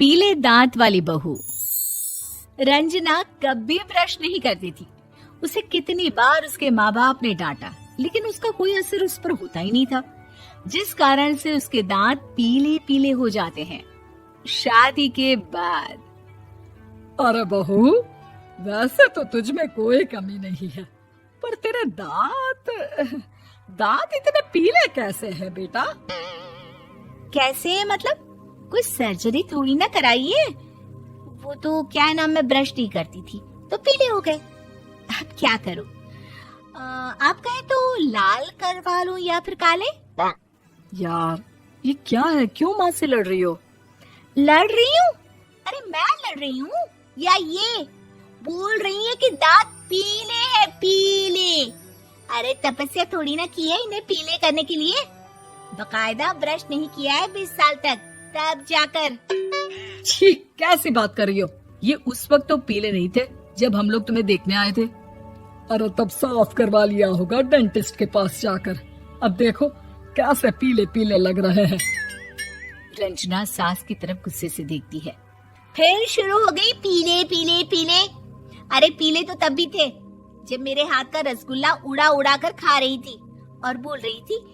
पीले दांत वाली बहू। रंजना कभी ब्रश नहीं करती थी। उसे कितनी बार उसके माँ बाप ने डांटा, लेकिन उसका कोई असर उस पर होता ही नहीं था, जिस कारण से उसके दांत पीले पीले हो जाते हैं। शादी के बाद अरे बहू, वैसे तो तुझ में कोई कमी नहीं है, पर तेरे दांत इतने पीले कैसे हैं बेटा? कैसे मतलब? कोई सर्जरी थोड़ी ना कराई है। वो तो क्या नाम, मैं ब्रश नहीं करती थी तो पीले हो गए। अब क्या करूं? आप कहें तो लाल करवा लूं या फिर काले? यार ये क्या है, क्यों माँ से लड़ रही हो? लड़ रही हूँ? अरे मैं लड़ रही हूँ या ये बोल रही है कि दांत पीले हैं, पीले। अरे तपस्या थोड़ी ना की है इन्हें पीले करने के लिए। बकायदा ब्रश नहीं किया है 20 साल तक, तब जाकर। छी, कैसी बात कर रही हो? ये उस वक्त तो पीले नहीं थे जब हम लोग तुम्हें देखने आए थे। अरे तब साफ करवा लिया होगा डेंटिस्ट के पास जाकर। अब देखो कैसे पीले पीले लग रहे हैं। रंजना सास की तरफ गुस्से से देखती है। फिर शुरू हो गई पीले पीले पीले। अरे पीले तो तब भी थे जब मेरे हाथ का रसगुल्ला उड़ा उड़ा कर खा रही थी और बोल रही थी,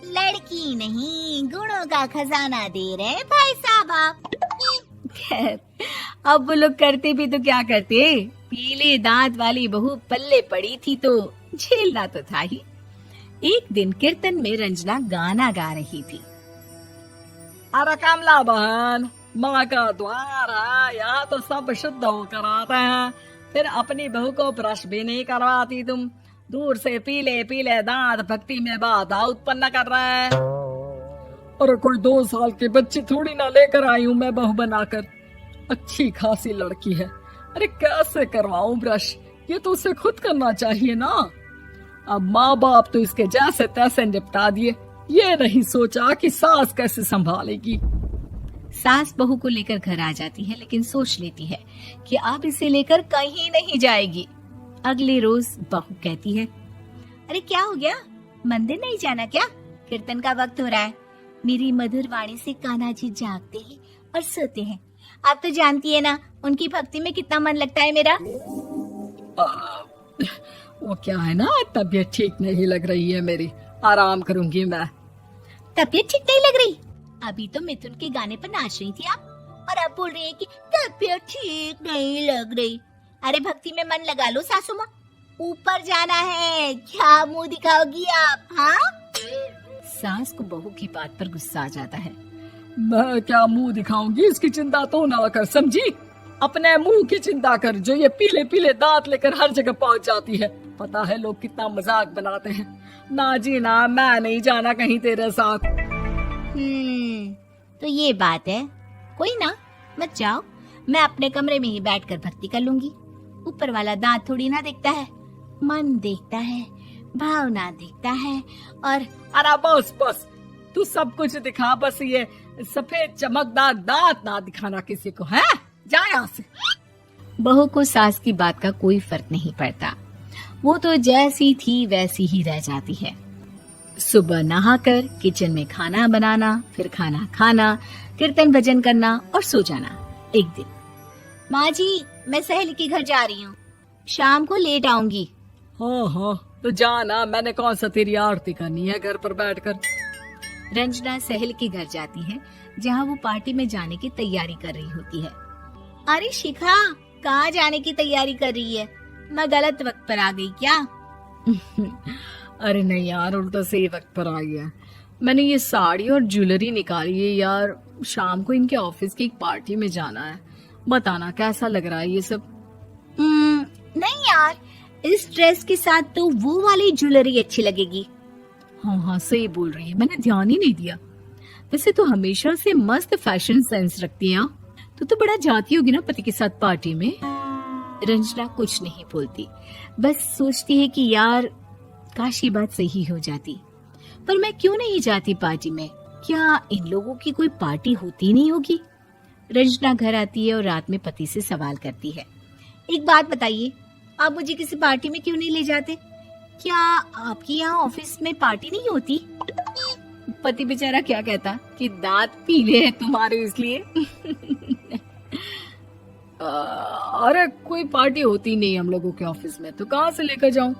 लड़की नहीं गुणों का खजाना दे रहे भाई साहब आप। खैर, अब वो लोग करते भी तो क्या करते, पीले दांत वाली बहू पल्ले पड़ी थी तो झेलना तो था ही। एक दिन कीर्तन में रंजना गाना गा रही थी। अरे कमला बहन, माँ का द्वार है, यहाँ तो सब शुद्ध होकर आते हैं, फिर अपनी बहू को ब्रश भी नहीं करवाती तुम। दूर से पीले पीले दांत भक्ति में बाधा उत्पन्न कर रहे हैं। अरे कोई 2 साल के बच्ची थोड़ी ना लेकर आई हूँ मैं बहू बनाकर। अच्छी खासी लड़की है, अरे कैसे करवाऊं ब्रश? ये तो उसे खुद करना चाहिए ना। अब माँ बाप तो इसके जैसे तैसे निपटा दिए, ये नहीं सोचा कि सास कैसे संभालेगी। सास बहू को लेकर घर आ जाती है, लेकिन सोच लेती है कि अब इसे लेकर कहीं नहीं जाएगी। अगले रोज बहू कहती है, अरे क्या हो गया, मंदिर नहीं जाना क्या? कीर्तन का वक्त हो रहा है। मेरी मधुर वाणी से कान्हा जी जागते हैं और सोते हैं। आप तो जानती है ना उनकी भक्ति में कितना मन लगता है मेरा। वो क्या है ना, तबीयत ठीक नहीं लग रही है मेरी, आराम करूंगी मैं। तबीयत ठीक नहीं लग रही? अभी तो मिथुन के गाने पर नाच रही थी आप, और अब बोल रही है कि तबीयत ठीक नहीं लग रही। अरे भक्ति में मन लगा लो सासू माँ, ऊपर जाना है, क्या मुंह दिखाओगी आप? हाँ? सास को बहू की बात पर गुस्सा आ जाता है। मैं क्या मुंह दिखाऊंगी, इसकी चिंता तो ना कर, समझी? अपने मुंह की चिंता कर, जो ये पीले पीले दांत लेकर हर जगह पहुंच जाती है। पता है लोग कितना मजाक बनाते हैं। ना जी ना, मैं नहीं जाना कहीं तेरे साथ। तो ये बात है। कोई ना, मत जाओ, मैं अपने कमरे में ही बैठकर भक्ति कर लूंगी। ऊपर वाला दांत थोड़ी ना देखता है, मन देखता है, भावना देखता है। और अरे बस बस, तू सब कुछ दिखा, बस ये सफेद चमकदार दांत ना दिखाना किसी को, है? जा यहाँ से। बहू को सास की बात का कोई फर्क नहीं पड़ता। वो तो जैसी थी वैसी ही रह जाती है। सुबह नहाकर किचन में खाना बनाना, फिर खाना खाना, कीर्तन भजन करना और सो जाना। एक दिन, माँ जी मैं सहेली के घर जा रही हूँ, शाम को लेट आऊंगी। हाँ हाँ तो जाना, मैंने कौन सा तेरी आरती करनी है घर पर बैठकर। रंजना सहेली के घर जाती है, जहाँ वो पार्टी में जाने की तैयारी कर रही होती है। अरे शिखा, कहाँ जाने की तैयारी कर रही है? मैं गलत वक्त पर आ गई क्या? अरे नहीं यार, उल्टा सही वक्त पर आई है। मैंने ये साड़ी और ज्वेलरी निकाली है यार, शाम को इनके ऑफिस की एक पार्टी में जाना है। बताना कैसा लग रहा है ये सब? नहीं यार, इस ड्रेस के साथ तो वो वाली ज्वेलरी अच्छी लगेगी। हाँ हाँ सही बोल रही है, मैंने ध्यान ही नहीं दिया। वैसे तो हमेशा से मस्त फैशन सेंस रखती है। तो बड़ा जाती होगी ना पति के साथ पार्टी में। रंजना कुछ नहीं बोलती, बस सोचती है कि यार काश ये बात सही हो जाती। पर मैं क्यों नहीं जाती पार्टी में? क्या इन लोगों की कोई पार्टी होती नहीं होगी? रंजना घर आती है और रात में पति से सवाल करती है, एक बात बताइए, आप मुझे किसी पार्टी में क्यों नहीं ले जाते? क्या आपकी यहाँ ऑफिस में पार्टी नहीं होती? पति बेचारा क्या कहता कि दांत पीले हैं तुम्हारे इसलिए। अरे कोई पार्टी होती नहीं हम लोगों के ऑफिस में, तो कहाँ से लेकर जाऊं?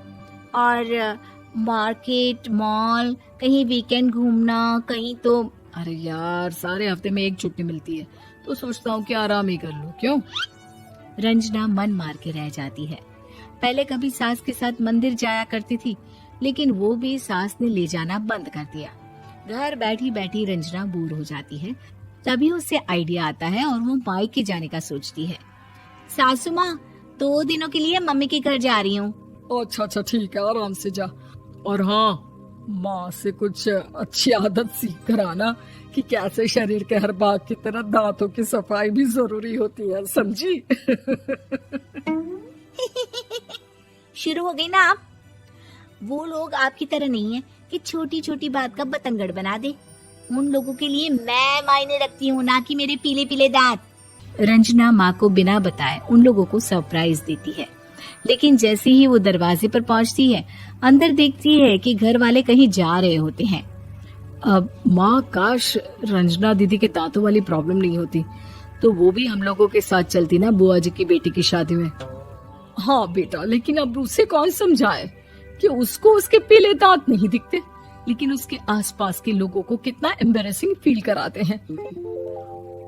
और मार्केट, मॉल, कहीं वीकेंड घूमना, कहीं तो। अरे यार सारे हफ्ते में एक छुट्टी मिलती है, तो सोचता हूँ कि आराम ही कर लूं। क्यों? रंजना मन मार के रह जाती है। पहले कभी सास के साथ मंदिर जाया करती थी, लेकिन वो भी सास ने ले जाना बंद कर दिया। घर बैठी बैठी रंजना बोर हो जाती है। तभी उसे आइडिया आता है और वो मायके जाने का सोचती है। सासू माँ, 2 दिनों के लिए मम्मी के घर जा रही हूँ। अच्छा ठीक है, आराम से जा। और हाँ, माँ से कुछ अच्छी आदत सीख कर आना कि कैसे शरीर के हर भाग की तरह दांतों की सफाई भी जरूरी होती है, समझी? शुरू हो गई ना आप। वो लोग आपकी तरह नहीं है कि छोटी छोटी बात का बतंगड़ बना दे। उन लोगों के लिए मैं मायने रखती हूँ, ना कि मेरे पीले पीले दांत। रंजना माँ को बिना बताए उन लोगों को सरप्राइज देती है, लेकिन जैसे ही वो दरवाजे पर पहुंचती है, अंदर देखती है कि घर वाले कहीं जा रहे होते हैं। अब माँ, काश रंजना दीदी के दांतों वाली प्रॉब्लम नहीं होती, तो वो भी हम लोगों के साथ चलती ना बुआ जी की बेटी की शादी में। हाँ बेटा, लेकिन अब उसे कौन समझाए कि उसको उसके पीले दांत नहीं दिखते, लेकिन उसके आसपास के लोगों को कितना एम्बैरेसिंग फील कराते हैं।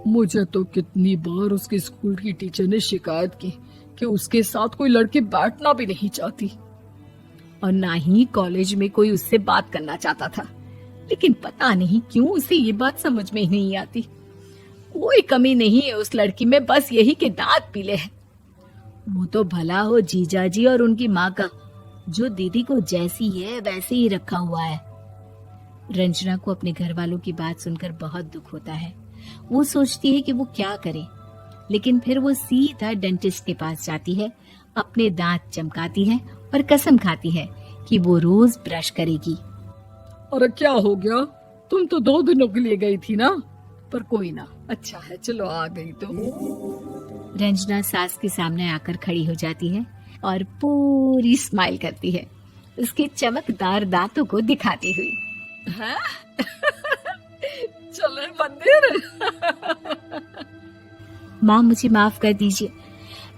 मुझे तो कितनी बार उसके स्कूल की टीचर ने शिकायत की कि उसके साथ कोई लड़की बैठना भी नहीं चाहती, और ना ही कॉलेज में कोई उससे बात करना चाहता था। लेकिन पता नहीं क्यों उसे ये बात समझ में ही नहीं आती। कोई कमी नहीं है उस लड़की में, बस यही कि दांत पीले हैं। वो तो भला हो जीजा जी और उनकी माँ का, जो दीदी को जैसी है वैसे ही रखा हुआ है। रंजना को अपने घर वालों की बात सुनकर बहुत दुख होता है। वो सोचती है कि वो क्या करे, लेकिन फिर वो सीधा डेंटिस्ट के पास जाती है, अपने दांत चमकाती है और कसम खाती है कि वो रोज ब्रश करेगी। अरे क्या हो गया? तुम तो 2 दिनों के लिए गई थी ना। पर कोई ना, अच्छा है, चलो आ गई तो। रंजना सास के सामने आकर खड़ी हो जाती है और पूरी स्माइल करती है, उसके चमकदार दांतों को दिखाती हुई। हैं? चले मंदिर। माँ, मुझे माफ कर दीजिए,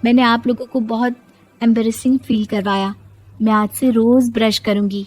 मैंने आप लोगों को बहुत एम्बैरेसिंग फील करवाया। मैं आज से रोज ब्रश करूंगी।